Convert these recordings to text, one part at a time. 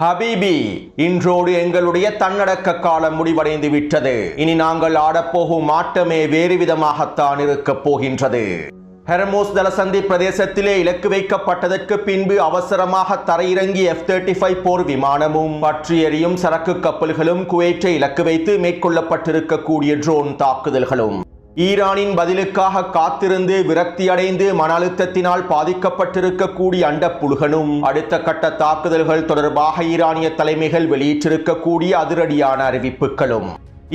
ஹபீபி, இன்றோடு எங்களுடைய தன்னடக்க காலம் முடிவடைந்து விட்டது. இனி நாங்கள் ஆடப்போகும் ஆட்டமே வேறு விதமாகத்தான் இருக்கப் போகின்றது. ஹெர்மூஸ் ஜலசந்தி பிரதேசத்திலே இலக்கு வைக்கப்பட்டதற்கு பின்பு அவசரமாக தரையிறங்கி F-35 போர் விமானமும் பற்றி எரியும் சரக்கு கப்பல்களும் குவைத்தை இலக்கு வைத்து மேற்கொள்ளப்பட்டிருக்கக்கூடிய ட்ரோன் தாக்குதல்களும் ஈரானின் பதிலுக்காக காத்திருந்து விரக்தியடைந்து மன அழுத்தத்தினால் பாதிக்கப்பட்டிருக்கக்கூடிய அண்டப்புழுகனும் அடுத்த கட்ட தாக்குதல்கள் தொடர்பாக ஈரானிய தலைமைகள் வெளியிட்டிருக்கக்கூடிய அதிரடியான அறிவிப்புகளும்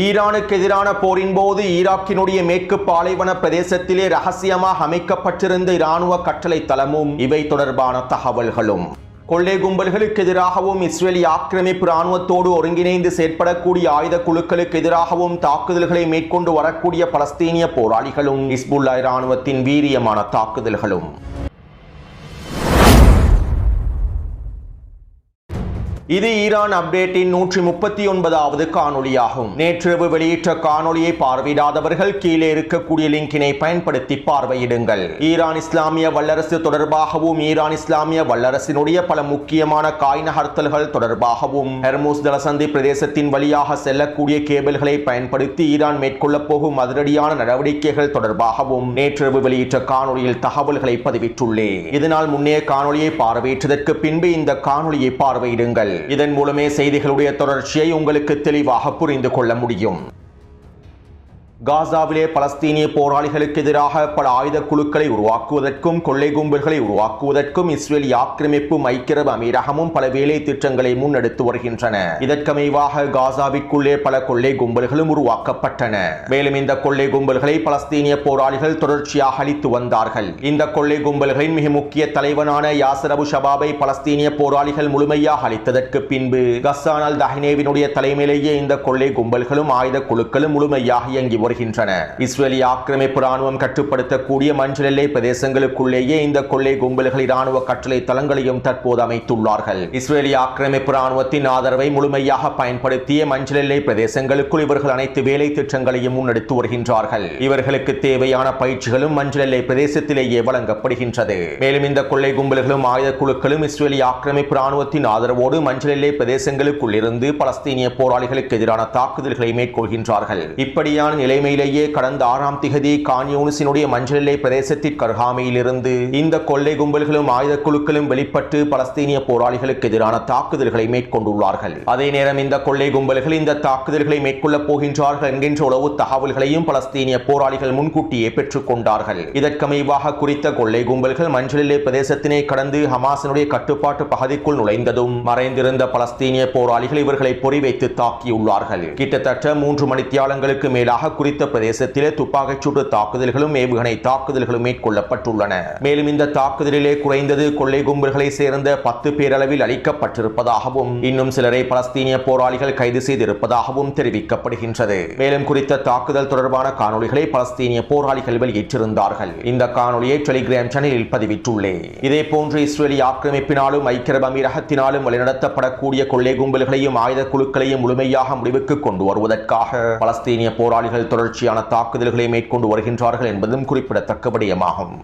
ஈரானுக்கு எதிரான போரின் போது ஈராக்கினுடைய மேற்கு பாலைவன பிரதேசத்திலே ரகசியமாக அமைக்கப்பட்டிருந்த இராணுவ கட்டளை தளமும் இவை தொடர்பான தகவல்களும் கொள்ளை கும்பல்களுக்கு எதிராகவும் இஸ்ரேலிய ஆக்கிரமிப்பு இராணுவத்தோடு ஒருங்கிணைந்து செயற்படக்கூடிய ஆயுத குழுக்களுக்கு எதிராகவும் தாக்குதல்களை மேற்கொண்டு வரக்கூடிய பலஸ்தீனிய போராளிகளும் ஹிஸ்புல்லா இராணுவத்தின் வீரியமான தாக்குதல்களும் இது ஈரான் அப்டேட்டின் 139வது காணொலியாகும். நேற்றிரவு வெளியிட்ட காணொலியை பார்வையிடாதவர்கள் கீழே இருக்கக்கூடிய லிங்கினை பயன்படுத்தி பார்வையிடுங்கள். ஈரான் இஸ்லாமிய வல்லரசு தொடர்பாகவும் ஈரான் இஸ்லாமிய வல்லரசினுடைய பல முக்கியமான காய் நகர்த்தல்கள் தொடர்பாகவும் ஹெர்மூஸ் ஜலசந்தி பிரதேசத்தின் வழியாக செல்லக்கூடிய கேபிள்களை பயன்படுத்தி ஈரான் மேற்கொள்ளப் போகும் அதிரடியான நடவடிக்கைகள் தொடர்பாகவும் நேற்றிரவு வெளியிட்ட காணொலியில் தகவல்களை பதிவிட்டுள்ளேன். இதனால் முன்னைய காணொலியை பார்வையிட்டதற்கு பின்பு இந்த காணொலியை பார்வையிடுங்கள். இதன் மூலமே செய்திகளுடைய தொடர்ச்சியை உங்களுக்கு தெளிவாக புரிந்து கொள்ள முடியும். காசாவிலே பலஸ்தீனிய போராளிகளுக்கு எதிராக பல ஆயுத குழுக்களை உருவாக்குவதற்கும் கொள்ளை கும்பல்களை உருவாக்குவதற்கும் இஸ்ரேலிய ஆக்கிரமிப்பும் ஐக்கிய அரபு அமீரகமும் பல வேலை திட்டங்களை முன்னெடுத்து வருகின்றன. இதற்கமைவாக காசாவிற்குள்ளே பல கொள்ளை கும்பல்களும் உருவாக்கப்பட்டன. மேலும் இந்த கொள்ளை கும்பல்களை பலஸ்தீனிய போராளிகள் தொடர்ச்சியாக அளித்து வந்தார்கள். இந்த கொள்ளை கும்பல்களின் மிக முக்கிய தலைவனான யாசர் அபு ஷபாபை பலஸ்தீனிய போராளிகள் முழுமையாக அளித்ததற்கு பின்பு கஸ்ஸான் அல் தஹ்னேவினுடைய தலைமையிலேயே இந்த கொள்ளை கும்பல்களும் ஆயுத குழுக்களும் முழுமையாக இயங்கி வருகின்றன. இஸ்ரேலிய ஆக்கிரமிப்பு ராணுவம் கட்டுப்படுத்தக்கூடிய மஞ்சள் எல்லை பிரதேசங்களுக்குள்ளேயே இந்த கொள்ளை கும்பல்கள் இராணுவ கட்டளை தளங்களையும் தற்போது அமைத்துள்ளார்கள். இஸ்ரேலிய ஆக்கிரமிப்பு ராணுவத்தின் ஆதரவை முழுமையாக பயன்படுத்திய மஞ்சள் எல்லை பிரதேசங்களுக்குள் இவர்கள் அனைத்து வேலை திட்டங்களையும் முன்னெடுத்து வருகின்றார்கள். இவர்களுக்கு தேவையான பயிற்சிகளும் மஞ்சள் எல்லை பிரதேசத்திலேயே வழங்கப்படுகின்றது. மேலும் இந்த கொள்ளை கும்பல்களும் ஆயுத குழுக்களும் இஸ்ரேலிய ஆக்கிரமிப்பு ராணுவத்தின் ஆதரவோடு மஞ்சள் எல்லை பிரதேசங்களுக்குள் இருந்து பலஸ்தீனிய போராளிகளுக்கு எதிரான தாக்குதல்களை மேற்கொள்கின்றார்கள். இப்படியான நிலைமையிலேயே கடந்த 6ஆம் திகதி கான் யூனிஸினுடைய மஞ்சள் எல்லை பிரதேசத்திற்கு அருகாமையிலிருந்து இந்த கொள்ளை கும்பல்களும் ஆயுத குழுக்களும் வெளிப்பட்டு பலஸ்தீனிய போராளிகளுக்கு எதிரான தாக்குதல்களை மேற்கொண்டுள்ளார்கள். அதே நேரம் இந்த கொள்ளை கும்பல்கள் இந்த தாக்குதல்களை மேற்கொள்ளப் போகின்றார்கள் என்கின்ற உளவு தகவல்களையும் பலஸ்தீனிய போராளிகள் முன்கூட்டியே பெற்றுக் கொண்டார்கள். இதற்கமைவாக குறித்த கொள்ளை கும்பல்கள் மஞ்சள் எல்லை பிரதேசத்தினை கடந்து ஹமாஸினுடைய கட்டுப்பாட்டு பகுதிக்குள் நுழைந்ததும் மறைந்திருந்த பலஸ்தீனிய போராளிகள் இவர்களை பொறிவைத்து தாக்கியுள்ளார்கள். கிட்டத்தட்ட 3 மணித்தியாலங்களுக்கு மேலாக குறித்த பிரதேசத்திலே துப்பாக்கிச் சூட்டு தாக்குதல்களும் ஏவுகணை தாக்குதல்களும் மேற்கொள்ளப்பட்டுள்ளன. மேலும் இந்த தாக்குதலிலே குறைந்தது கொள்ளை கும்பல்களை சேர்ந்த 10 பேரளவில் அளிக்கப்பட்டிருப்பதாகவும் இன்னும் சிலரை பலஸ்தீனிய போராளிகள் கைது செய்திருப்பதாகவும் தெரிவிக்கப்படுகின்றது. மேலும் குறித்த தாக்குதல் தொடர்பான காணொலிகளை பலஸ்தீனிய போராளிகள் வெளியிட்டிருந்தார்கள். இந்த காணொலியை டெலிகிராம் சேனலில் பதிவிட்டுள்ளேன். இதே போன்று இஸ்ரேலிய ஆக்கிரமிப்பினாலும் ஐக்கிய அரபு அமீரகத்தினாலும் வழிநடத்தப்படக்கூடிய கொள்ளை கும்பல்களையும் ஆயுத குழுக்களையும் முழுமையாக முடிவுக்கு கொண்டு வருவதற்காக பலஸ்தீனிய போராளிகள் தொடர்ச்சியான தாக்குதல்களை மேற்கொண்டு வருகின்றார்கள் என்பதும் குறிப்பிடத்தக்க விடயமாகும்.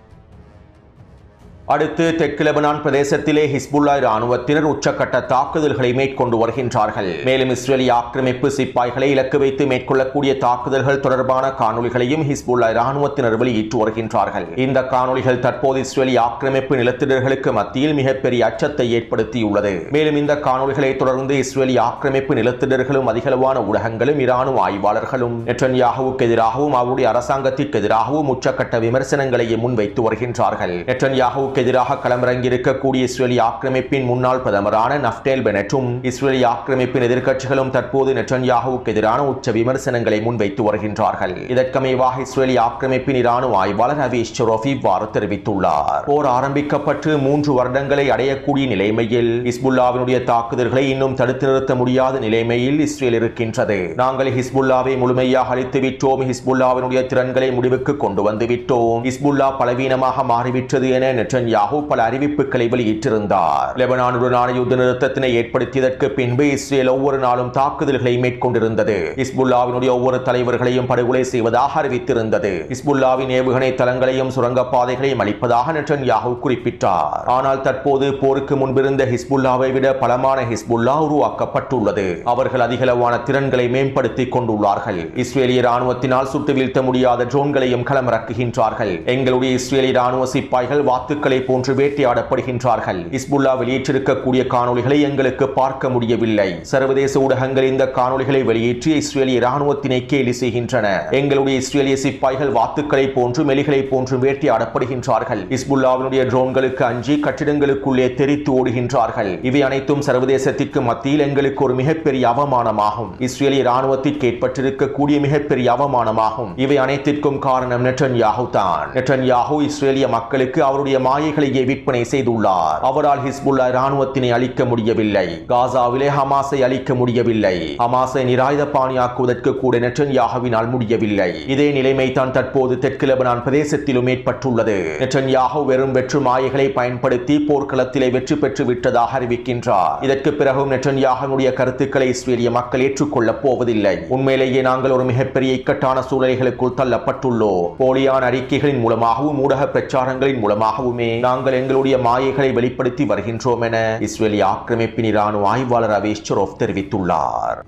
அடுத்து தெற்கு லெபனான் பிரதேசத்திலே ஹிஸ்புல்லா இராணுவத்தினர் உச்சக்கட்ட தாக்குதல்களை மேற்கொண்டு வருகின்றார்கள். மேலும் இஸ்ரேலிய ஆக்கிரமிப்பு சிப்பாய்களை இலக்கு வைத்து மேற்கொள்ளக்கூடிய தாக்குதல்கள் தொடர்பான காணொலிகளையும் ஹிஸ்புல்லா இராணுவத்தினர் வெளியிட்டு வருகின்றார்கள். இந்த காணொலிகள் தற்போது இஸ்ரேலிய ஆக்கிரமிப்பு நிலத்திடர்களுக்கு மத்தியில் மிகப்பெரிய அச்சத்தை ஏற்படுத்தியுள்ளது. மேலும் இந்த காணொலிகளை தொடர்ந்து இஸ்ரேலிய ஆக்கிரமிப்பு நிலத்திடர்களும் அதிகளவான ஊடகங்களும் இராணுவ ஆய்வாளர்களும் நெட்டன்யாஹுவுக்கு எதிராகவும் அவருடைய அரசாங்கத்திற்கு எதிராகவும் உச்சக்கட்ட விமர்சனங்களையும் முன்வைத்து வருகின்றார்கள். நெட்டன்யாஹு எதிராக களமிறங்கியிருக்கக்கூடிய இஸ்ரேலிய ஆக்கிரமிப்பின் முன்னாள் பிரதமரான நஃப்டேல் பெனட்டும் இஸ்ரேலிய ஆக்கிரமிப்பின் எதிர்க்கட்சிகளும் தற்போது நெட்டன்யாஹுவுக்கு எதிரான உச்ச விமர்சனங்களை முன்வைத்து வருகின்றார்கள். இதற்கமைவாக இஸ்ரேலிய ஆக்கிரமிப்பின் இராணுவ ஆய்வாளர் ஹவீஸ் ஷெரோஃப் இவ்வாறு தெரிவித்துள்ளார். போர் ஆரம்பிக்கப்பட்டு 3 வருடங்களை அடையக்கூடிய நிலைமையில் ஹிஸ்புல்லாவினுடைய தாக்குதல்களை இன்னும் தடுத்து நிறுத்த முடியாத நிலைமையில் இஸ்ரேல் இருக்கின்றது. நாங்கள் ஹிஸ்புல்லாவை முழுமையாக அழித்து விட்டோம். ஹிஸ்புல்லாவினுடைய திறன்களை முடிவுக்கு கொண்டு வந்து விட்டோம். ஹிஸ்புல்லா பலவீனமாக மாறிவிட்டது என நெட்டன்யாஹூ பல அறிவிப்புகளை வெளியிட்டிருந்தார். லெபனானுடனான யுத்த நிறுத்தத்தினை ஏற்படுத்தியதற்கு பின்பு இஸ்ரேல் ஒவ்வொரு நாளும் தாக்குதல்களை மேற்கொண்டிருந்தது. ஹிஸ்புல்லாவினுடைய ஒவ்வொரு தலைவர்களையும் படுகொலை செய்வதாக அறிவித்திருந்தது. ஹிஸ்புல்லாவின் ஏவுகணை தளங்களையும் சுரங்கப்பாதைகளையும் அளிப்பதாக நெட்டன்யாஹூ குறிப்பிட்டார். ஆனால் தற்போது போருக்கு முன்பிருந்த ஹிஸ்புல்லாவை விட பலமான ஹிஸ்புல்லா உருவாக்கப்பட்டுள்ளது. அவர்கள் அதிகளவான திறன்களை மேம்படுத்திக் கொண்டுள்ளார்கள். இஸ்ரேலிய ராணுவத்தினால் சுட்டு வீழ்த்த முடியாத ட்ரோன்களையும் களமிறக்குகின்றார்கள். எங்களுடைய இஸ்ரேலிய ராணுவ சிப்பாய்கள் வாத்துக்களை போன்று வேட்டையாடப்படுகின்றார்கள். ஹிஸ்புல்லா வெளியிட்டிருக்கக்கூடிய காணொளிகளை எங்களுக்கு பார்க்க முடியவில்லை. சர்வதேச ஊடகங்கள் இந்த காணொளிகளை வெளியேற்றி இஸ்ரேலிய ராணுவத்தினை கேலி செய்கின்றன. எங்களுடைய இஸ்ரேலிய சிப்பாய்கள் வாத்துக்களை போன்று மெலிகளை போன்று வேட்டையாடப்படுகின்றார்கள். ஹிஸ்புல்லாவினுடைய ட்ரோன்களுக்கு அஞ்சி கட்டிடங்களுக்குள்ளே தெரித்து ஓடுகின்றார்கள். இவை அனைத்தும் சர்வதேசத்திற்கு மத்தியில் எங்களுக்கு ஒரு மிகப்பெரிய அவமானமாகும். இஸ்ரேலிய ராணுவத்திற்கு ஏற்பட்டிருக்கக்கூடிய மிகப்பெரிய அவமானமாகும். இவை அனைத்திற்கும் காரணம் நெட்டன்யாஹூ தான். நெட்டன்யாஹூ இஸ்ரேலிய மக்களுக்கு அவருடைய மாயைகளையே விற்பனை செய்துள்ளார். அவரால் ஹிஸ்புல்லா ராணுவத்தினை அழிக்க முடியவில்லை. காசாவிலே ஹமாஸை அழிக்க முடியவில்லை. ஹமாஸை நிராயுதபாணியாக்குவதற்கு கூட நெட்டன்யாஹூவினால் முடியவில்லை. இதே நிலைமை தான் தற்போது தெற்கு லெபனான் பிரதேசத்திலும் ஏற்பட்டுள்ளது. நெட்டன்யாஹூ வெறும் வெற்று மாயைகளை பயன்படுத்தி போர்க்களத்திலே வெற்றி பெற்று விட்டதாக அறிவிக்கின்றார். இதற்கு பிறகும் நெட்டன்யாஹூவுடைய கருத்துக்களை இஸ்ரேலிய மக்கள் ஏற்றுக்கொள்ளப் போவதில்லை. உண்மையிலேயே நாங்கள் ஒரு மிகப்பெரிய இக்கட்டான சூழ்நிலைகளுக்குள் தள்ளப்பட்டுள்ளோம். போலியான அறிக்கைகளின் மூலமாகவும் ஊடக பிரச்சாரங்களின் மூலமாகவுமே நாங்கள் எங்களுடைய மாயைகளை வெளிப்படுத்தி வருகின்றோம் என இஸ்ரேலிய ஆக்கிரமிப்பின் இராணுவ ஆய்வாளர் அவேஷ் சரோஃப் தெரிவித்துள்ளார்.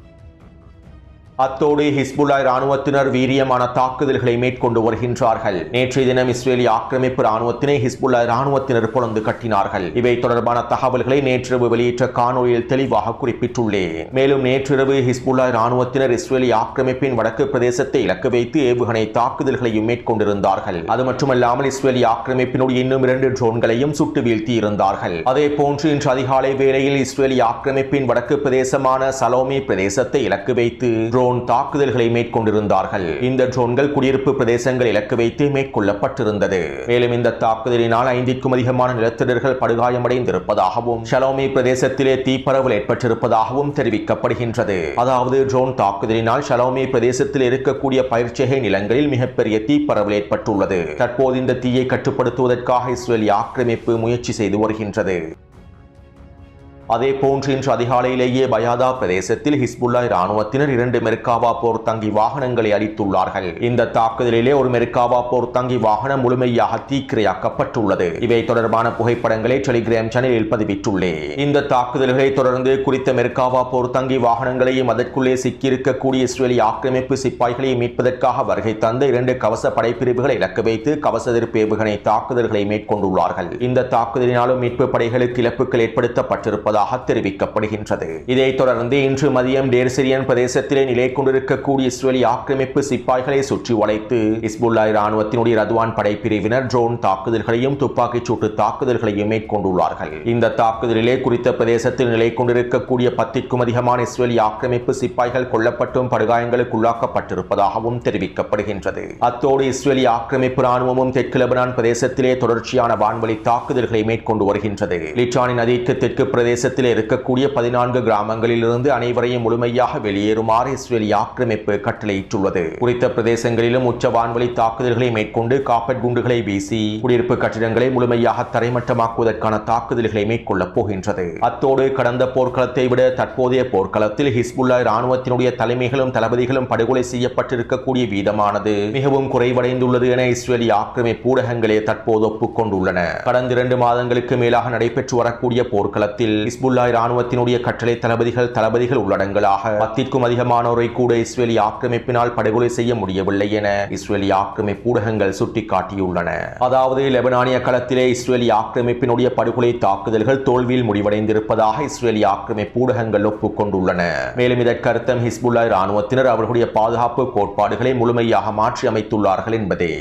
அத்தோடு ஹிஸ்புல்லா ராணுவத்தினர் வீரியமான தாக்குதல்களை மேற்கொண்டு வருகின்றார்கள். நேற்றைய தினம் இஸ்ரேலிய ஆக்கிரமிப்பு ராணுவத்தினை ஹிஸ்புல்லா ராணுவத்தினர் பொளந்து கட்டினார்கள். இவை தொடர்பான தகவல்களை நேற்றிரவு வெளியிட்ட காணொலியில் தெளிவாக குறிப்பிட்டுள்ளேன். மேலும் நேற்றிரவு ஹிஸ்புல்லா ராணுவத்தினர் இஸ்ரேலிய ஆக்கிரமிப்பின் வடக்கு பிரதேசத்தை இலக்கு வைத்து ஏவுகணை தாக்குதல்களையும் மேற்கொண்டிருந்தார்கள். அது மட்டுமல்லாமல் இஸ்ரேலிய ஆக்கிரமிப்பினுடைய இன்னும் 2 ட்ரோன்களையும் சுட்டு வீழ்த்தி இருந்தார்கள். அதே போன்று இன்று அதிகாலை வேளையில் இஸ்ரேலிய ஆக்கிரமிப்பின் வடக்கு பிரதேசமான சலோமி பிரதேசத்தை இலக்கு வைத்து தாக்குதல்களை மேற்கொண்டிருந்தார்கள். இந்த ட்ரோன்கள் குடியிருப்பு பிரதேசங்கள் இலக்கு வைத்து மேற்கொள்ளப்பட்டிருந்தது. மேலும் இந்த தாக்குதலினால் 5க்கும் அதிகமான நிலத்திடர்கள் படுகாயமடைந்திருப்பதாகவும் ஷலோமி பிரதேசத்திலே தீப்பரவல் ஏற்பட்டிருப்பதாகவும் தெரிவிக்கப்படுகின்றது. அதாவது ட்ரோன் தாக்குதலினால் ஷலோமி பிரதேசத்தில் இருக்கக்கூடிய பயிர்ச்செய்கை நிலங்களில் மிகப்பெரிய தீப்பரவல் ஏற்பட்டுள்ளது. தற்போது இந்த தீயை கட்டுப்படுத்துவதற்காக இஸ்ரேலிய ஆக்கிரமிப்பு முயற்சி செய்து வருகின்றது. அதே போன்று இன்று அதிகாலையிலேயே பயாதா பிரதேசத்தில் ஹிஸ்புல்லா ராணுவத்தினர் 2 மெர்காவா போர் தங்கி வாகனங்களை அளித்துள்ளார்கள். இந்த தாக்குதலிலே ஒரு மெர்காவா போர் தங்கி வாகனம் முழுமையாக தீக்கிரையாக்கப்பட்டுள்ளது. இவை தொடர்பான புகைப்படங்களை டெலிகிராம் சேனலில் பதிவிட்டுள்ளேன். இந்த தாக்குதல்களை தொடர்ந்து குறித்த மெர்காவா போர் தங்கி வாகனங்களையும் அதற்குள்ளே சிக்கியிருக்கக்கூடிய இஸ்ரேலிய ஆக்கிரமிப்பு சிப்பாய்களையும் மீட்பதற்காக வருகை தந்த 2 கவச படைப்பிரிவுகளை இலக்கு வைத்து கவச எதிர்ப்பு ஏவுகணை தாக்குதல்களை மேற்கொண்டுள்ளார்கள். இந்த தாக்குதலினாலும் மீட்பு படைகளுக்கு இழப்புகள் ஏற்படுத்தப்பட்டிருப்பதாக தெரிவிக்கப்படுகின்றது. இதைத் தொடர்ந்து இன்று மதியம் டேர்சிரியன் பிரதேசத்திலே நிலை கொண்டிருக்கக்கூடிய இஸ்ரேலிய ஆக்கிரமிப்பு சிப்பாய்களை சுற்றி வளைத்து ஹிஸ்புல்லா ராணுவத்தினுடைய ரத்வான் படைப்பிரிவினர் ட்ரோன் தாக்குதல்களையும் துப்பாக்கிச் சூட்டு தாக்குதல்களையும் மேற்கொண்டுள்ளார்கள். இந்த தாக்குதலிலே குறித்த பிரதேசத்தில் நிலை கொண்டிருக்கக்கூடிய 10க்கும் அதிகமான இஸ்ரேலிய ஆக்கிரமிப்பு சிப்பாய்கள் கொல்லப்பட்டும் படுகாயங்களுக்கு உள்ளாக்கப்பட்டிருப்பதாகவும் தெரிவிக்கப்படுகின்றது. அத்தோடு இஸ்ரேலிய ஆக்கிரமிப்பு ராணுவமும் தெற்கு லெபனான் பிரதேசத்திலே தொடர்ச்சியான வான்வழி தாக்குதல்களை மேற்கொண்டு வருகின்றது. லிட்டானி நதிக்கு தெற்கு பிரதேச இருக்கக்கூடிய 14 கிராமங்களில் இருந்து அனைவரையும் முழுமையாக வெளியேறுமாறு இஸ்ரேலிய ஆக்கிரமிப்பு கட்டளையிட்டுள்ளது. குறித்த பிரதேசங்களிலும் உச்ச வான்வழி தாக்குதல்களை மேற்கொண்டு காப்பட் குண்டுகளை வீசி குடியிருப்பு கட்டிடங்களை முழுமையாக தரைமட்டமாக்குவதற்கான தாக்குதல்களை மேற்கொள்ளப் போகின்றது. அத்தோடு கடந்த போர்க்களத்தை விட தற்போதைய போர்க்களத்தில் ஹிஸ்புல்லா ராணுவத்தினுடைய தலைமைகளும் தளபதிகளும் படுகொலை செய்யப்பட்டிருக்கக்கூடிய வீதமானது மிகவும் குறைவடைந்துள்ளது என இஸ்ரேலிய ஆக்கிரமிப்பு ஊடகங்களே தற்போது ஒப்புக்கொண்டுள்ளன. கடந்த 2 மாதங்களுக்கு மேலாக நடைபெற்று வரக்கூடிய போர்க்களத்தில் ஹிஸ்புல்லா ராணுவத்தினுடைய கட்டளை தளபதிகள் உள்ளடங்கலாக 10க்கும் அதிகமானோரை கூட இஸ்ரேலிய ஆக்கிரமிப்பினால் படுகொலை செய்ய முடியவில்லை என இஸ்ரேலிய ஆக்கிரமிப்பு ஊடகங்கள் சுட்டிக்காட்டியுள்ளன. அதாவது லெபனானிய களத்திலே இஸ்ரேலிய ஆக்கிரமிப்பினுடைய படுகொலை தாக்குதல்கள் தோல்வியில் முடிவடைந்திருப்பதாக இஸ்ரேலிய ஆக்கிரமிப்பு ஊடகங்கள் ஒப்புக்கொண்டுள்ளன. மேலும் இதற்கு அர்த்தம் ஹிஸ்புல்லா ராணுவத்தினர் அவர்களுடைய பாதுகாப்பு கோட்பாடுகளை முழுமையாக மாற்றி அமைத்துள்ளார்கள் என்பதே.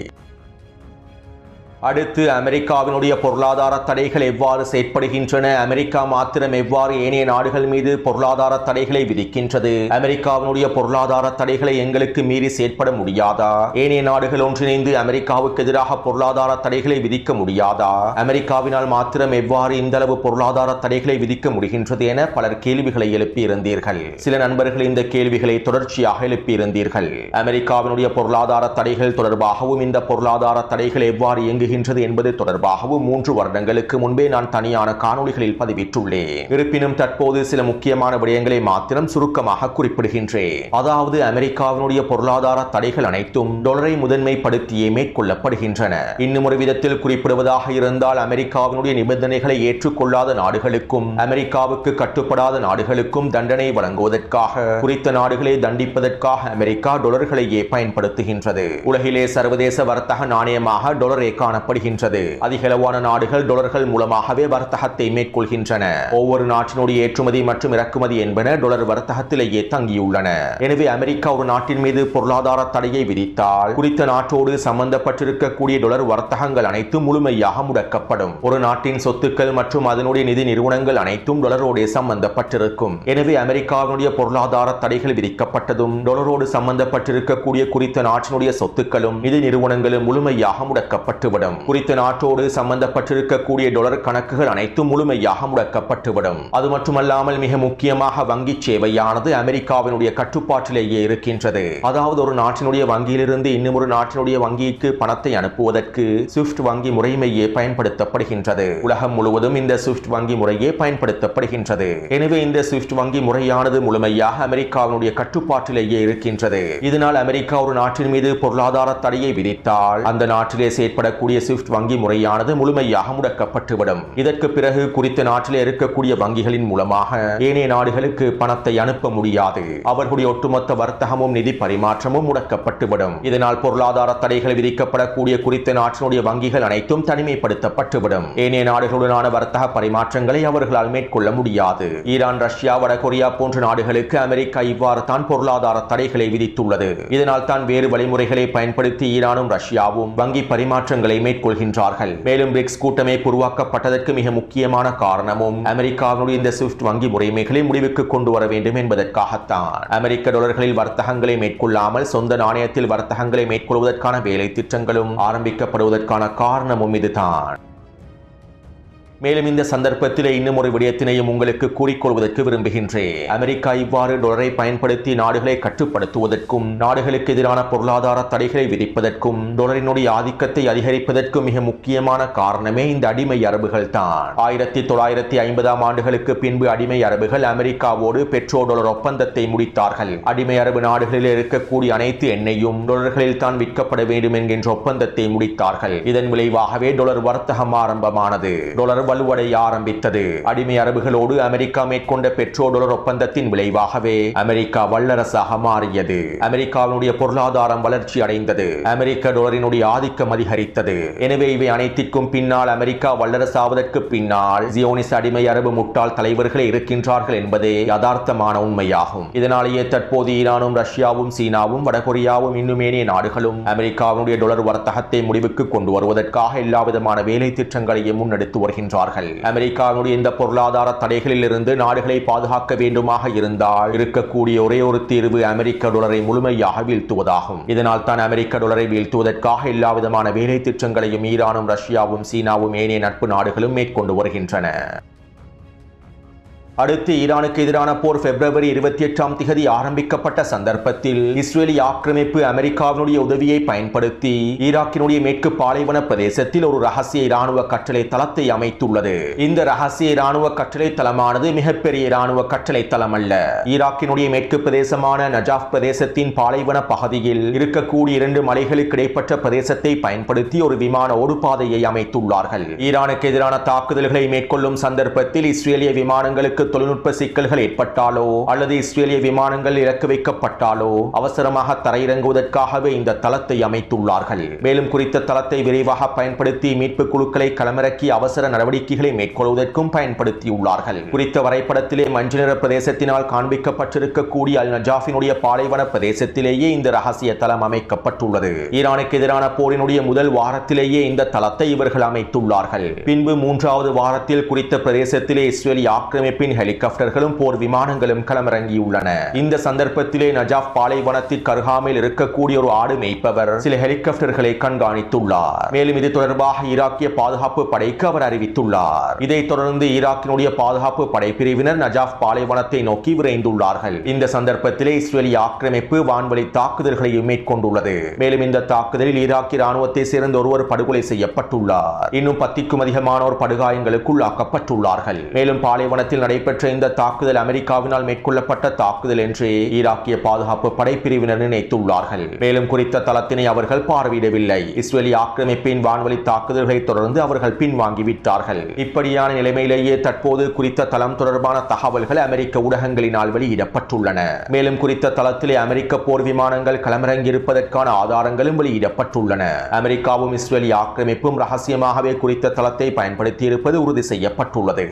அடுத்து அமெரிக்காவினுடைய பொருளாதார தடைகள் எவ்வாறு செயற்படுகின்றன, அமெரிக்கா மாத்திரம் எவ்வாறு ஏனைய நாடுகள் மீது பொருளாதார தடைகளை விதிக்கின்றது, அமெரிக்காவினுடைய பொருளாதார தடைகளை எங்களுக்கு மீறி செயற்பட முடியாதா, ஏனைய நாடுகள் ஒன்றிணைந்து அமெரிக்காவுக்கு எதிராக பொருளாதார தடைகளை விதிக்க முடியாதா, அமெரிக்காவினால் மாத்திரம் எவ்வாறு இந்த அளவு பொருளாதார தடைகளை விதிக்க முடிகின்றது என பலர் கேள்விகளை எழுப்பியிருந்தீர்கள். சில நண்பர்கள் இந்த கேள்விகளை தொடர்ச்சியாக எழுப்பியிருந்தீர்கள். அமெரிக்காவினுடைய பொருளாதார தடைகள் தொடர்பாகவும் இந்த பொருளாதார தடைகள் எவ்வாறு இயங்கு முடிகின்றது என்பது தொடர்பாகவும் 3 வருடங்களுக்கு முன்பே நான் தனியான காணொளிகளில் பதிவிட்டுள்ளேன். இருப்பினும் தற்போது சில முக்கியமான விடயங்களை மாத்திரம் சுருக்கமாக குறிப்பிடுகின்றேன். அதாவது அமெரிக்காவினுடைய பொருளாதார தடைகள் அனைத்தும் டாலரை முதன்மைப்படுத்தியே மேற்கொள்ளப்படுகின்றன. இன்னும் ஒரு விதத்தில் குறிப்பிடுவதாக இருந்தால் அமெரிக்காவினுடைய நிபந்தனைகளை ஏற்றுக்கொள்ளாத நாடுகளுக்கும் அமெரிக்காவுக்கு கட்டுப்படாத நாடுகளுக்கும் தண்டனை வழங்குவதற்காக குறித்த நாடுகளை தண்டிப்பதற்காக அமெரிக்கா டாலர்களையே பயன்படுத்துகின்றது. உலகிலே சர்வதேச வர்த்தக நாணயமாக டாலரே காணப்படுகின்றது. அதிகளவான நாடுகள் டாலர்கள் மூலமாகவே வர்த்தகத்தை மேற்கொள்கின்றன. ஒவ்வொரு நாட்டினுடைய ஏற்றுமதி மற்றும் இறக்குமதி என்பன டாலர் வர்த்தகத்திலேயே தங்கியுள்ளன. எனவே அமெரிக்கா ஒரு நாட்டின் மீது பொருளாதார தடையை விதித்தால் குறித்த நாட்டோடு சம்பந்தப்பட்டிருக்கக்கூடிய டாலர் வர்த்தகங்கள் அனைத்தும் முழுமையாக முடக்கப்படும். ஒரு நாட்டின் சொத்துக்கள் மற்றும் அதனுடைய நிதி நிறுவனங்கள் அனைத்தும் டாலரோடு சம்பந்தப்பட்டிருக்கும். எனவே அமெரிக்காவினுடைய பொருளாதார தடைகள் விதிக்கப்பட்டதும் டாலரோடு சம்பந்தப்பட்டிருக்கக்கூடிய குறித்த நாட்டினுடைய சொத்துக்களும் நிதி நிறுவனங்களும் முழுமையாக முடக்கப்பட்டுவிடும். குறித்த நாட்டோடு சம்பந்தப்பட்டிருக்கக்கூடிய டாலர் கணக்குகள் அனைத்தும் முழுமையாக முடக்கப்பட்டுவிடும். அது மட்டுமல்லாமல் மிக முக்கியமாக வங்கி சேவையானது அமெரிக்காவினுடைய கட்டுப்பாட்டிலேயே இருக்கின்றது. அதாவது ஒரு நாட்டினுடைய வங்கியிலிருந்து இன்னும் ஒரு நாட்டினுடைய வங்கிக்கு பணத்தை அனுப்புவதற்கு ஸ்விஃப்ட் வங்கி முறைமையே பயன்படுத்தப்படுகின்றது. உலகம் முழுவதும் இந்த ஸ்விஃப்ட் வங்கி முறையே பயன்படுத்தப்படுகின்றது. எனவே இந்த ஸ்விஃப்ட் வங்கி முறையானது முழுமையாக அமெரிக்காவினுடைய கட்டுப்பாட்டிலேயே இருக்கின்றது. இதனால் அமெரிக்கா ஒரு நாட்டின் மீது பொருளாதார தடையை விதித்தால் அந்த நாட்டிலே செயற்படக்கூடிய ஸ்விஃப்ட் வங்கி முறையானது முழுமையாக முடக்கப்பட்டுவிடும். இதற்கு பிறகு குறித்த நாட்டிலே இருக்கக்கூடிய வங்கிகளின் மூலமாக ஏனைய நாடுகளுக்கு பணத்தை அனுப்ப முடியாது. அவர்களுடைய ஒட்டுமொத்த வர்த்தகமும் நிதி பரிமாற்றமும் முடக்கப்பட்டுவிடும். இதனால் பொருளாதார தடைகள் விதிக்கப்படக்கூடிய குறித்த நாட்டினுடைய வங்கிகள் அனைத்தும் தனிமைப்படுத்தப்பட்டுவிடும். ஏனைய நாடுகளுடனான வர்த்தக பரிமாற்றங்களை அவர்களால் மேற்கொள்ள முடியாது. ஈரான், ரஷ்யா, வடகொரியா போன்ற நாடுகளுக்கு அமெரிக்கா இவ்வாறு தான் பொருளாதார தடைகளை விதித்துள்ளது. இதனால் தான் வேறு வழிமுறைகளை பயன்படுத்தி ஈரானும் ரஷ்யாவும் வங்கி பரிமாற்றங்களை மேற்கொள்கின்றார்கள். மேலும் பிரிக்ஸ் கூட்டமைப்பு உருவாக்கப்பட்டதற்கு மிக முக்கியமான காரணமும் அமெரிக்காவினுடைய இந்த ஸ்விஃப்ட் வங்கி முறைமைகளை முடிவுக்கு கொண்டு வர வேண்டும் என்பதற்காகத்தான். அமெரிக்க டாலர்களில் வர்த்தகங்களை மேற்கொள்ளாமல் சொந்த நாணயத்தில் வர்த்தகங்களை மேற்கொள்வதற்கான வேலை திட்டங்களும் ஆரம்பிக்கப்படுவதற்கான காரணமும் இதுதான். மேலும் இந்த சந்தர்ப்பத்தில் இன்னும் ஒரு விடயத்தினையும் உங்களுக்கு கூறிக்கொள்வதற்கு விரும்புகின்றேன். அமெரிக்கா இவ்வாறு டாலரை பயன்படுத்தி நாடுகளை கட்டுப்படுத்துவதற்கும் நாடுகளுக்கு எதிரான பொருளாதார தடைகளை விதிப்பதற்கும் டாலரினுடைய ஆதிக்கத்தை அதிகரிப்பதற்கும் மிக முக்கியமான காரணமே இந்த அடிமை அரபுகள் தான். 1950ஆம் ஆண்டுகளுக்கு பின்பு அடிமை அரபுகள் அமெரிக்காவோடு பெட்ரோ டாலர் ஒப்பந்தத்தை முடித்தார்கள். அடிமை அரபு நாடுகளில் இருக்கக்கூடிய அனைத்து எண்ணெயும் டாலர்களில் தான் விற்கப்பட வேண்டும் என்கின்ற ஒப்பந்தத்தை முடித்தார்கள். இதன் விளைவாகவே டாலர் வர்த்தகம் ஆரம்பமானது. டாலர் வலுவடைய ஆரம்பித்தது. அடிமை அரபுகளோடு அமெரிக்கா மேற்கொண்ட பெட்ரோ டாலர் ஒப்பந்தத்தின் விளைவாகவே அமெரிக்கா வல்லரசாக மாறியது. அமெரிக்காவினுடைய பொருளாதாரம் வளர்ச்சி அடைந்தது. அமெரிக்க டாலரினுடைய ஆதிக்கம் அதிகரித்தது. எனவே இவை அனைத்திற்கும் பின்னால் அமெரிக்கா வல்லரசாவதற்கு பின்னால் ஜியோனிஸ் அடிமை அரபு முட்டாள் தலைவர்களே இருக்கின்றார்கள் என்பதே யதார்த்தமான உண்மையாகும். இதனாலேயே தற்போது ஈரானும், ரஷ்யாவும், சீனாவும், வடகொரியாவும் இன்னும் ஏனைய நாடுகளும் அமெரிக்காவினுடைய டாலர் வர்த்தகத்தை முடிவுக்கு கொண்டு வருவதற்காக எல்லாவிதமான வேலை திட்டங்களையும் முன்னெடுத்து வருகின்றனர். அமெரிக்காவுடைய இந்த பொருளாதார தடைகளில் இருந்து நாடுகளை பாதுகாக்க வேண்டுமாக இருந்தால் இருக்கக்கூடிய ஒரே ஒரு தீர்வு அமெரிக்க டாலரை முழுமையாக வீழ்த்துவதாகும். இதனால் தான் அமெரிக்க டாலரை வீழ்த்துவதற்காக எல்லாவிதமான வேலை திட்டங்களையும் ஈரானும், ரஷ்யாவும், சீனாவும் ஏனைய நட்பு நாடுகளும் மேற்கொண்டு வருகின்றன. அடுத்து ஈரானுக்கு எதிரான போர் பிப்ரவரி 28ஆம் தேதி ஆரம்பிக்கப்பட்ட சந்தர்ப்பத்தில் இஸ்ரேலிய ஆக்கிரமிப்பு அமெரிக்காவினுடைய உதவியை பயன்படுத்தி ஈராக்கினுடைய மேற்கு பாலைவன பிரதேசத்தில் ஒரு ரகசிய இராணுவ கட்டளை தளத்தை அமைத்துள்ளது. இந்த ரகசிய இராணுவ கட்டளை தளமானது மிகப்பெரிய இராணுவ கட்டளை தளம் அல்ல. ஈராக்கினுடைய மேற்கு பிரதேசமான நஜாப் பிரதேசத்தின் பாலைவன பகுதியில் இருக்கக்கூடிய 2 மலைகளுக்கு இடைப்பட்ட பிரதேசத்தை பயன்படுத்தி ஒரு விமான ஓடுபாதையை அமைத்துள்ளார்கள். ஈரானுக்கு எதிரான தாக்குதல்களை மேற்கொள்ளும் சந்தர்ப்பத்தில் இஸ்ரேலிய விமானங்களுக்கு தொழில்நுட்ப சிக்கல்கள் ஏற்பட்டாலோ அல்லது இஸ்ரேலிய விமானங்கள் இறக்கு வைக்கப்பட்டாலோ அவசரமாக தரையிறங்குவதற்காகவே இந்த தளத்தை அமைத்துள்ளார்கள். மேலும் குறித்த தளத்தை விரைவாக பயன்படுத்தி மீட்பு குழுக்களை களமிறக்கி அவசர நடவடிக்கைகளை மேற்கொள்வதற்கும் பயன்படுத்தியுள்ளார்கள். குறித்த வரைபடத்திலே மஞ்சள் நிற பிரதேசத்தினால் காண்பிக்கப்பட்டிருக்கக்கூடிய அல் நஜாஃபினுடைய பாலைவன பிரதேசத்திலேயே இந்த ரகசிய தளம் அமைக்கப்பட்டுள்ளது. ஈரானுக்கு எதிரான போரினுடைய முதல் வாரத்திலேயே இந்த தளத்தை இவர்கள் அமைத்துள்ளார்கள். பின்பு 3வது வாரத்தில் குறித்த பிரதேசத்திலே இஸ்ரேலிய ஆக்கிரமிப்பின் அமெரிக்க ஹெலிகாப்டர்களும் போர் விமானங்களும் களமிறங்கியுள்ளன. இந்த சந்தர்ப்பத்திலே நஜாஃப் பாலைவனத்திற்கு அருகாமையில் இருக்கக்கூடிய ஒரு ஆடு மேய்ப்பவர் சில ஹெலிகாப்டர்களை கண்காணித்துள்ளார். மேலும் இது தொடர்பாக ஈராக்கிய பாதுகாப்பு படைக்கு அவர் அறிவித்துள்ளார். இதைத் தொடர்ந்து ஈராக்கினுடைய பாதுகாப்பு படைப்பிரிவினர் நஜாஃப் பாலைவனத்தை நோக்கி விரைந்துள்ளார்கள். இந்த சந்தர்ப்பத்திலே இஸ்ரேலிய ஆக்கிரமிப்பு வான்வழி தாக்குதல்களையும் மேற்கொண்டுள்ளது. மேலும் இந்த தாக்குதலில் ஈராக்கிய ராணுவத்தை சேர்ந்த ஒருவர் படுகொலை செய்யப்பட்டுள்ளார். இன்னும் 10க்கும் அதிகமானோர் படுகாயங்களுக்கு உள்ளாக்கப்பட்டுள்ளார்கள். மேலும் பாலைவனத்தில் நடைபெற்ற இந்த தாக்குதல் அமெரிக்காவினால் மேற்கொள்ளப்பட்ட தாக்குதல் என்று ஈராக்கிய பாதுகாப்பு படைப்பிரிவினர் நினைத்துள்ளார்கள். மேலும் குறித்த தளத்தினை அவர்கள் பார்வையிடவில்லை. இஸ்ரேலிய ஆக்கிரமிப்பின் வான்வழி தாக்குதல்களை தொடர்ந்து அவர்கள் பின்வாங்கிவிட்டார்கள். இப்படியான நிலைமையிலேயே தற்போது குறித்த தளம் தொடர்பான தகவல்கள் அமெரிக்க ஊடகங்களினால் வெளியிடப்பட்டுள்ளன. மேலும் குறித்த தளத்திலே அமெரிக்க போர் விமானங்கள் களமிறங்கியிருப்பதற்கான ஆதாரங்களும் வெளியிடப்பட்டுள்ளன. அமெரிக்காவும் இஸ்ரேலிய ஆக்கிரமிப்பும் ரகசியமாகவே குறித்த தளத்தை பயன்படுத்தியிருப்பது உறுதி செய்யப்பட்டுள்ளது.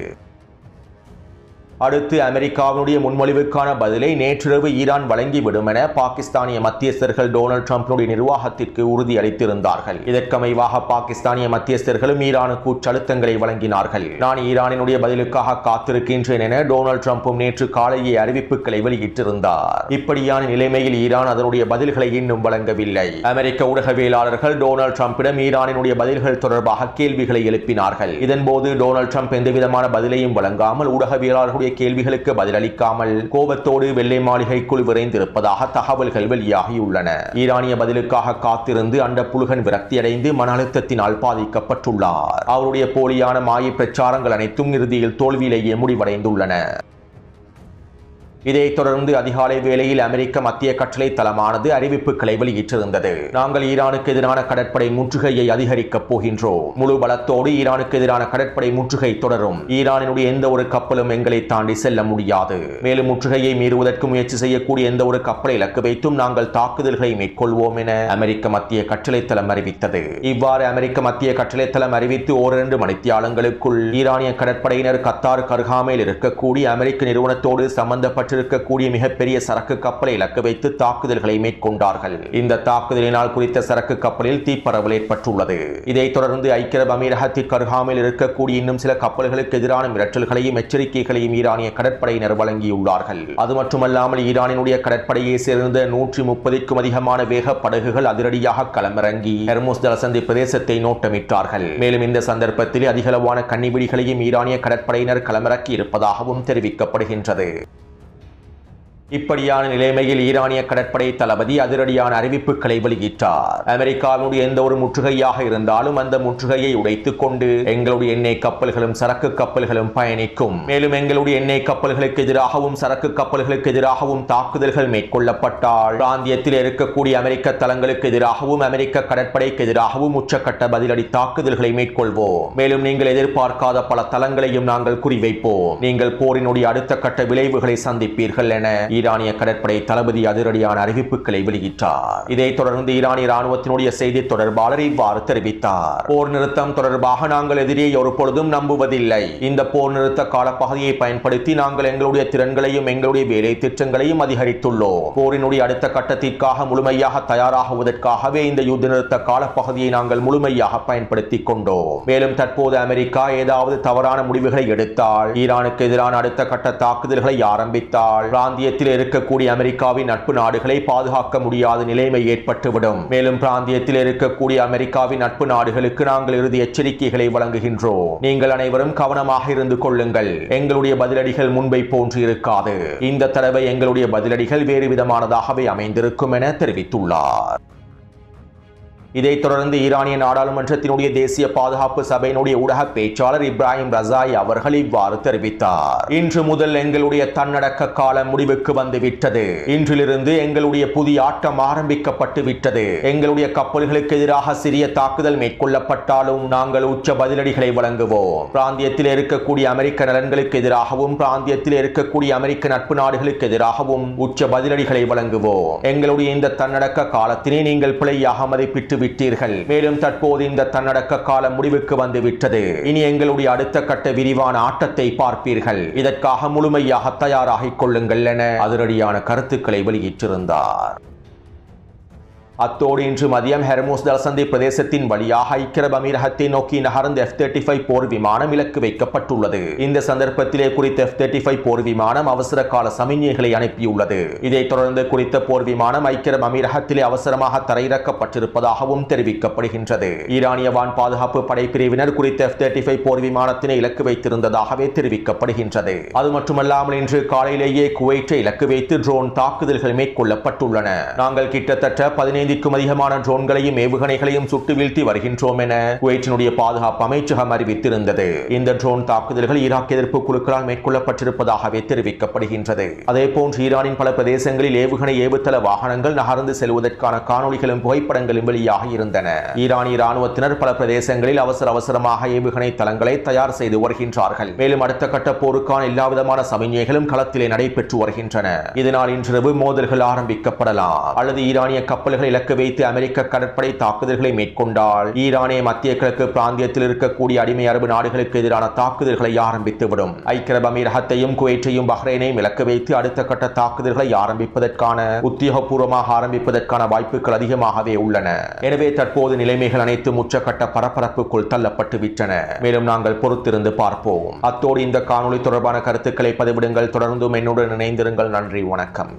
அடுத்து அமெரிக்காவினுடைய முன்மொழிவுக்கான பதிலை நேற்றிரவு ஈரான் வழங்கிவிடும் என பாகிஸ்தானிய மத்தியஸ்தர்கள் டொனால்ட் ட்ரம்பினுடைய நிர்வாகத்திற்கு உறுதியளித்திருந்தார்கள். இதற்கமைவாக பாகிஸ்தானிய மத்தியஸ்தர்களும் ஈரானுக்கு உச்சழுத்தங்களை வழங்கினார்கள். நான் ஈரானினுடைய பதிலுக்காக காத்திருக்கின்றேன் என டொனால்ட் ட்ரம்பும் நேற்று காலையே அறிவிப்புகளை வெளியிட்டிருந்தார். இப்படியான நிலைமையில் ஈரான் அதனுடைய பதில்களை இன்னும் வழங்கவில்லை. அமெரிக்க ஊடகவியலாளர்கள் டொனால்ட் ட்ரம்பிடம் ஈரானினுடைய பதில்கள் தொடர்பாக கேள்விகளை எழுப்பினார்கள். இதன்போது டொனால்ட் ட்ரம்ப் எந்தவிதமான பதிலையும் வழங்காமல் ஊடகவியலாளர்களுடைய கேள்விகளுக்கு பதிலளிக்காமல் கோபத்தோடு வெள்ளை மாளிகைக்குள் விரைந்திருப்பதாக தகவல்கள் வெளியாகியுள்ளன. ஈரானிய பதிலுக்காக காத்திருந்து அந்த புலுகன் விரக்தியடைந்து மன அழுத்தத்தினால் பாதிக்கப்பட்டுள்ளார். அவருடைய போலியான மாய பிரச்சாரங்கள் அனைத்தும் இறுதியில் தோல்வியிலேயே முடிவடைந்துள்ளன. இதைத் தொடர்ந்து அதிகாலை வேளையில் அமெரிக்க மத்திய கட்டளை தளமானது அறிவிப்புகளை வெளியிட்டிருந்தது. நாங்கள் ஈரானுக்கு எதிரான கடற்படை முற்றுகையை அதிகரிக்கப் போகின்றோம். முழு பலத்தோடு ஈரானுக்கு எதிரான கடற்படை முற்றுகை தொடரும். ஈரானினுடைய எந்த ஒரு கப்பலும் எங்களை தாண்டி செல்ல முடியாது. மேலும் முற்றுகையை மீறுவதற்கு முயற்சி செய்யக்கூடிய எந்த ஒரு கப்பலை இலக்கு வைத்தும் நாங்கள் தாக்குதல்களை மேற்கொள்வோம் என அமெரிக்க மத்திய கட்டளை தளம் அறிவித்தது. இவ்வாறு அமெரிக்க மத்திய கட்டளை தளம் அறிவித்து ஓரிரண்டு மணித்தியாலங்களுக்குள் ஈரானிய கடற்படையினர் கத்தாருக்கு அருகாமையில் இருக்கக்கூடிய அமெரிக்க நிறுவனத்தோடு சம்பந்தப்பட்ட இருக்கக்கூடிய மிகப்பெரிய சரக்கு கப்பலை இலக்கு வைத்து தாக்குதல்களை மேற்கொண்டார்கள். இந்த தாக்குதலினால் குறித்த சரக்கு கப்பலில் தீப்பரவல் ஏற்பட்டுள்ளது. இதைத் தொடர்ந்து ஐக்கிய அரபு அமீரகத்திற்கு அருகாமையில் இருக்கக்கூடிய இன்னும் சில கப்பல்களுக்கு எதிரான மிரட்டல்களையும் எச்சரிக்கைகளையும் ஈரானிய கடற்படையினர் வழங்கியுள்ளார்கள். அது மட்டுமல்லாமல் ஈரானினுடைய கடற்படையை சேர்ந்த 130க்கும் அதிகமான வேக படகுகள் அதிரடியாக களமிறங்கி ஹெர்முஸ் ஜலசந்தி பிரதேசத்தை நோட்டமிட்டார்கள். மேலும் இந்த சந்தர்ப்பத்தில் அதிகளவான கன்னிவெடிகளையும் ஈரானிய கடற்படையினர் களமிறக்கி இருப்பதாகவும் தெரிவிக்கப்படுகின்றது. இப்படியான நிலைமையில் ஈரானிய கடற்படை தளபதி அதிரடியான அறிவிப்புகளை வெளியிட்டார். அமெரிக்காவினுடைய எந்த ஒரு முற்றுகையாக இருந்தாலும் அந்த முற்றுகையை உடைத்துக் கொண்டு எங்களுடைய எண்ணெய் கப்பல்களும் சரக்கு கப்பல்களும் பயணிக்கும். மேலும் எங்களுடைய எண்ணெய் கப்பல்களுக்கு எதிராகவும் சரக்கு கப்பல்களுக்கு எதிராகவும் தாக்குதல்கள் மேற்கொள்ளப்பட்டால் பிராந்தியத்தில் இருக்கக்கூடிய அமெரிக்க தளங்களுக்கு எதிராகவும் அமெரிக்க கடற்படைக்கு எதிராகவும் உச்சக்கட்ட பதிலடி தாக்குதல்களை மேற்கொள்வோம். மேலும் நீங்கள் எதிர்பார்க்காத பல தளங்களையும் நாங்கள் குறிவைப்போம். நீங்கள் போரினுடைய அடுத்த கட்ட விளைவுகளை சந்திப்பீர்கள் என ஈரானிய கடற்படை தளபதி அதிரடியான அறிவிப்புகளை வெளியிட்டார். இதைத் தொடர்ந்து ஈரானிய ராணுவத்தினுடைய செய்தி தொடர்பாளர் இவ்வாறு தெரிவித்தார். போர் நிறுத்தம் தொடர்பாக நாங்கள் எதிரியை ஒருபொழுதும் நம்புவதில்லை. இந்த போர் நிறுத்த காலப்பகுதியை பயன்படுத்தி நாங்கள் எங்களுடைய திறன்களையும் எங்களுடைய வேலை திட்டங்களையும் அதிகரித்துள்ளோம். போரினுடைய அடுத்த கட்டத்திற்காக முழுமையாக தயாராகுவதற்காகவே இந்த யுத்த நிறுத்த காலப்பகுதியை நாங்கள் முழுமையாக பயன்படுத்திக் கொண்டோம். மேலும் தற்போது அமெரிக்கா ஏதாவது தவறான முடிவுகளை எடுத்தால், ஈரானுக்கு எதிரான அடுத்த கட்ட தாக்குதல்களை ஆரம்பித்தால் பிராந்தியத்தில் இருக்கக்கூடிய அமெரிக்காவின் நட்பு நாடுகளை பாதுகாக்க முடியாத நிலைமை ஏற்பட்டுவிடும். மேலும் பிராந்தியத்தில் இருக்கக்கூடிய அமெரிக்காவின் நட்பு நாடுகளுக்கு நாங்கள் இறுதி எச்சரிக்கைகளை வழங்குகின்றோம். நீங்கள் அனைவரும் கவனமாக இருந்து கொள்ளுங்கள். எங்களுடைய பதிலடிகள் முன்பை போன்று இருக்காது. இந்த தடவை எங்களுடைய பதிலடிகள் வேறு விதமானதாகவே அமைந்திருக்கும் என தெரிவித்துள்ளார். இதைத் தொடர்ந்து ஈரானிய நாடாளுமன்றத்தினுடைய தேசிய பாதுகாப்பு சபையினுடைய ஊடக பேச்சாளர் இப்ராஹிம் ரசாய் அவர்கள் இவ்வாறு தெரிவித்தார். இன்று முதல் எங்களுடைய தன்னடக்க காலம் முடிவுக்கு வந்துவிட்டது. இன்றிலிருந்து எங்களுடைய புதிய ஆட்டம் ஆரம்பிக்கப்பட்டு விட்டது. எங்களுடைய கப்பல்களுக்கு எதிராக சிறிய தாக்குதல் மேற்கொள்ளப்பட்டாலும் நாங்கள் உச்ச பதிலடிகளை வழங்குவோம். பிராந்தியத்தில் இருக்கக்கூடிய அமெரிக்க நலன்களுக்கு எதிராகவும் பிராந்தியத்தில் இருக்கக்கூடிய அமெரிக்க நட்பு நாடுகளுக்கு எதிராகவும் உச்ச பதிலடிகளை வழங்குவோம். எங்களுடைய இந்த தன்னடக்க காலத்தினை நீங்கள் பிழையாக மதிப்பிட்டு விட்டீர்கள். மேலும் தற்போது இந்த தன்னடக்க காலம் முடிவுக்கு வந்துவிட்டது. இனி எங்களுடைய அடுத்த கட்ட விரிவான ஆட்டத்தை பார்ப்பீர்கள். இதற்காக முழுமையாக தயாராகிக் கொள்ளுங்கள் என அதிரடியான கருத்துக்களை வெளியிட்டிருந்தார். அத்தோடு இன்று மதியம் ஹெர்மூஸ் ஜலசந்தி பிரதேசத்தின் வழியாக ஐக்கிய அரபு அமீரகத்தை நோக்கி நகர்ந்த F-35 போர் விமானம் இலக்கு வைக்கப்பட்டுள்ளது. இந்த சந்தர்ப்பத்திலே குறித்த F-35 போர் விமானம் அவசர கால சமிஞ்ஞைகளை அனுப்பியுள்ளது. இதைத் தொடர்ந்து குறித்த போர் விமானம் ஐக்கிய அரபு அமீரகத்திலே அவசரமாக தரையிறக்கப்பட்டிருப்பதாகவும் தெரிவிக்கப்படுகின்றது. ஈரானிய வான் பாதுகாப்பு படைப்பிரிவினர் குறித்த F-35 போர் விமானத்தினை இலக்கு வைத்திருந்ததாகவே தெரிவிக்கப்படுகின்றது. அது மட்டுமல்லாமல் இன்று காலையிலேயே குவைத்தை இலக்கு வைத்து ட்ரோன் தாக்குதல்கள் மேற்கொள்ளப்பட்டுள்ளன. நாங்கள் கிட்டத்தட்ட 15க்கும் அதிகமான ட்ரோன்களையும் ஏவுகணைகளையும் சுட்டு வீழ்த்தி வருகின்றோம் என குவைத்தினுடைய பாதுகாப்பு அமைச்சகம் அறிவித்திருந்தது. இந்த ட்ரோன் தாக்குதல்கள் ஈராக் எதிர்ப்பு குழுக்களால் மேற்கொள்ளப்பட்டிருப்பதாகவே தெரிவிக்கப்படுகின்றது. அதேபோன்று ஈரானின் பல பிரதேசங்களில் ஏவுகணை ஏவுதள வாகனங்கள் நகர்ந்து செல்வதற்கான காணொளிகளும் புகைப்படங்களும் வெளியாகி இருந்தன. ஈரானிய ராணுவத்தினர் பல பிரதேசங்களில் அவசரமாக ஏவுகணை தளங்களை தயார் செய்து வருகின்றார்கள். மேலும் அடுத்த கட்ட போருக்கான எல்லாவிதமான சமிஞ்ஞைகளும் களத்திலே நடைபெற்று வருகின்றன. இதனால் இன்றிரவு மோதல்கள் ஆரம்பிக்கப்படலாம் அல்லது ஈரானிய கப்பல்களை இலக்கு வைத்து அமெரிக்க கடற்படை தாக்குதல்களை மேற்கொண்டால் ஈரானிய மத்திய கிழக்கு பிராந்தியத்தில் இருக்கக்கூடிய அடிமை அரபு நாடுகளுக்கு எதிரான தாக்குதல்களை ஆரம்பித்துவிடும். ஐக்கிய அரபு அமீரகத்தையும் குவைத்தையும் பஹ்ரைனையும் இலக்கு வைத்து அடுத்த கட்ட தாக்குதல்களை உத்தியோகபூர்வமாக ஆரம்பிப்பதற்கான வாய்ப்புகள் அதிகமாகவே உள்ளன. எனவே தற்போது நிலைமைகள் அனைத்தும் உச்சக்கட்ட பரபரப்புக்குள் தள்ளப்பட்டு விட்டன. மேலும் நாங்கள் பொறுத்திருந்து பார்ப்போம். அத்தோடு இந்த காணொளி தொடர்பான கருத்துக்களை பதிவிடுங்கள். தொடர்ந்தும் என்னுடன் இணைந்திருங்கள். நன்றி, வணக்கம்.